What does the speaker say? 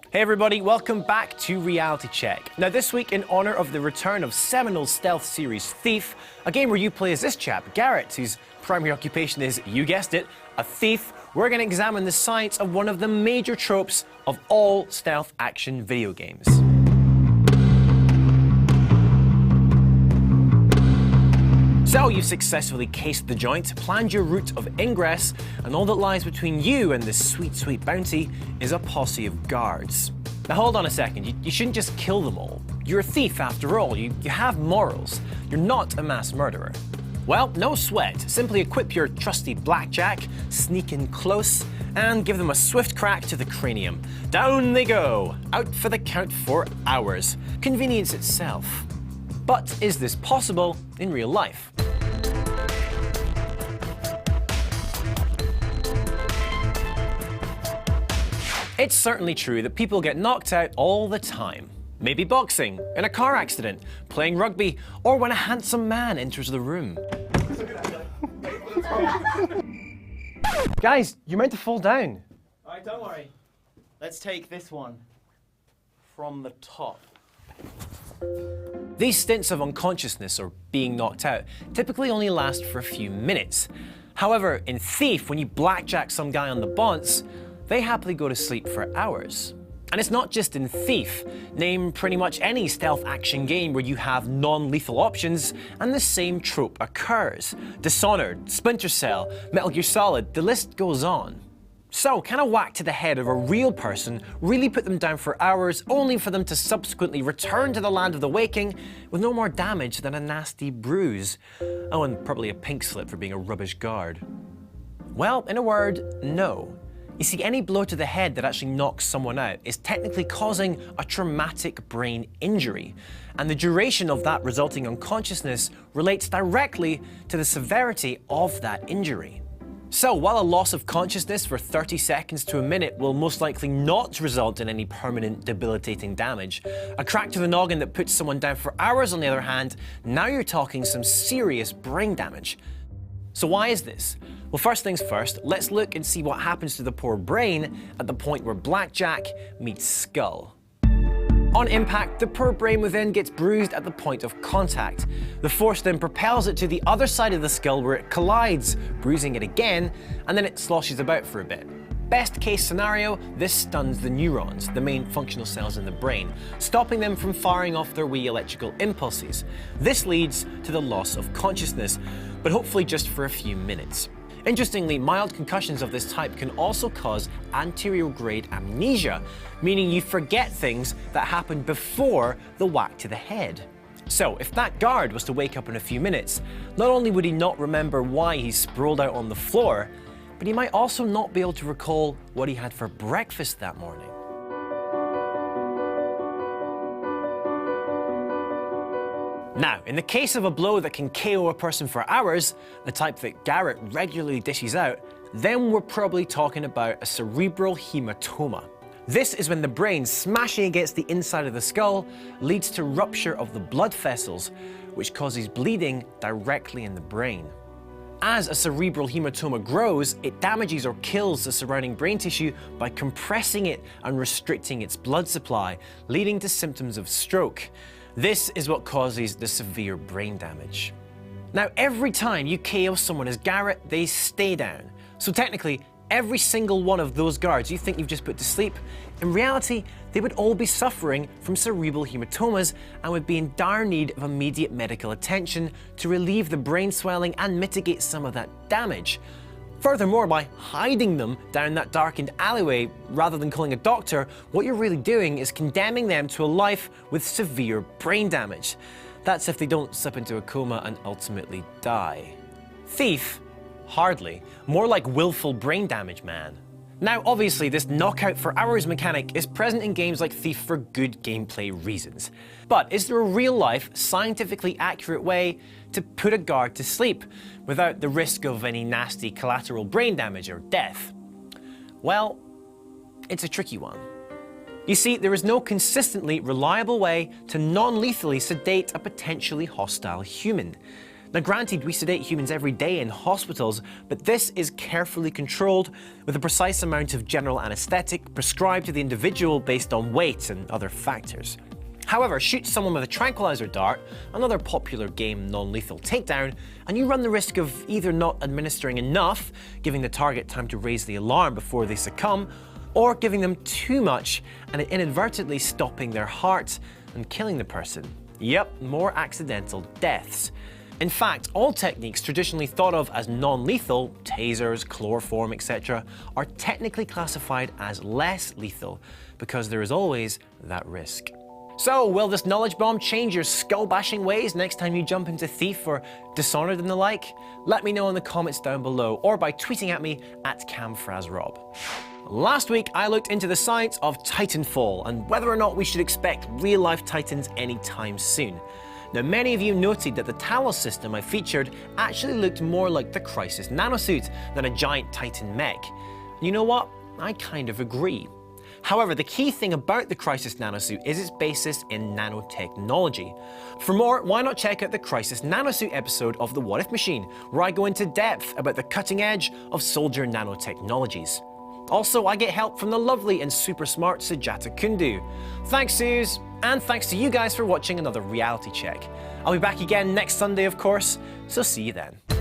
Hey everybody, welcome back to Reality Check. Now this week, in honour of the return of seminal stealth series Thief, a game where you play as this chap, Garrett, whose primary occupation is, you guessed it, a thief, we're going to examine the science of one of the major tropes of all stealth action video games. So you've successfully cased the joint, planned your route of ingress, and all that lies between you and this sweet, sweet bounty is a posse of guards. Now hold on a second, you shouldn't just kill them all. You're a thief after all, you have morals. You're not a mass murderer. Well, no sweat, simply equip your trusty blackjack, sneak in close, and give them a swift crack to the cranium. Down they go, out for the count for hours. Convenience itself. But is this possible in real life? It's certainly true that people get knocked out all the time. Maybe boxing, in a car accident, playing rugby, or when a handsome man enters the room. Guys, you're meant to fall down. All right, don't worry. Let's take this one from the top. These stints of unconsciousness, or being knocked out, typically only last for a few minutes. However, in Thief, when you blackjack some guy on the bounce, they happily go to sleep for hours. And it's not just in Thief. Name pretty much any stealth action game where you have non-lethal options and the same trope occurs. Dishonored, Splinter Cell, Metal Gear Solid, the list goes on. So, can a whack to the head of a real person really put them down for hours only for them to subsequently return to the land of the waking with no more damage than a nasty bruise? Oh, and probably a pink slip for being a rubbish guard. Well, in a word, no. You see, any blow to the head that actually knocks someone out is technically causing a traumatic brain injury, and the duration of that resulting unconsciousness relates directly to the severity of that injury. So, while a loss of consciousness for 30 seconds to a minute will most likely not result in any permanent debilitating damage, a crack to the noggin that puts someone down for hours, on the other hand, now you're talking some serious brain damage. So why is this? Well, first things first, let's look and see what happens to the poor brain at the point where blackjack meets skull. On impact, the poor brain within gets bruised at the point of contact. The force then propels it to the other side of the skull where it collides, bruising it again, and then it sloshes about for a bit. Best case scenario, this stuns the neurons, the main functional cells in the brain, stopping them from firing off their wee electrical impulses. This leads to the loss of consciousness, but hopefully just for a few minutes. Interestingly, mild concussions of this type can also cause anterior-grade amnesia, meaning you forget things that happened before the whack to the head. So, if that guard was to wake up in a few minutes, not only would he not remember why he sprawled out on the floor, but he might also not be able to recall what he had for breakfast that morning. Now, in the case of a blow that can KO a person for hours, the type that Garrett regularly dishes out, then we're probably talking about a cerebral haematoma. This is when the brain smashing against the inside of the skull leads to rupture of the blood vessels, which causes bleeding directly in the brain. As a cerebral haematoma grows, it damages or kills the surrounding brain tissue by compressing it and restricting its blood supply, leading to symptoms of stroke. This is what causes the severe brain damage. Now, every time you KO someone as Garrett, they stay down. So technically, every single one of those guards you think you've just put to sleep, in reality, they would all be suffering from cerebral hematomas and would be in dire need of immediate medical attention to relieve the brain swelling and mitigate some of that damage. Furthermore, by hiding them down that darkened alleyway rather than calling a doctor, what you're really doing is condemning them to a life with severe brain damage. That's if they don't slip into a coma and ultimately die. Thief? Hardly. More like willful brain damage, man. Now, obviously, this knockout for hours mechanic is present in games like Thief for good gameplay reasons. But is there a real-life, scientifically accurate way to put a guard to sleep without the risk of any nasty collateral brain damage or death? Well, it's a tricky one. You see, there is no consistently reliable way to non-lethally sedate a potentially hostile human. Now granted, we sedate humans every day in hospitals, but this is carefully controlled with a precise amount of general anesthetic prescribed to the individual based on weight and other factors. However, shoot someone with a tranquilizer dart, another popular game non-lethal takedown, and you run the risk of either not administering enough, giving the target time to raise the alarm before they succumb, or giving them too much and inadvertently stopping their heart and killing the person. Yep, more accidental deaths. In fact, all techniques traditionally thought of as non-lethal, tasers, chloroform, etc., are technically classified as less lethal because there is always that risk. So, will this knowledge bomb change your skull-bashing ways next time you jump into Thief or Dishonored and the like? Let me know in the comments down below or by tweeting at me at CamFrazRob. Last week, I looked into the science of Titanfall and whether or not we should expect real-life Titans anytime soon. Now, many of you noted that the Talos system I featured actually looked more like the Crisis nanosuit than a giant Titan mech. You know what? I kind of agree. However, the key thing about the Crisis nanosuit is its basis in nanotechnology. For more, why not check out the Crisis nanosuit episode of The What If Machine, where I go into depth about the cutting edge of soldier nanotechnologies. Also, I get help from the lovely and super smart Sujata Kundu. Thanks, Suze, and thanks to you guys for watching another reality check. I'll be back again next Sunday, of course, so see you then.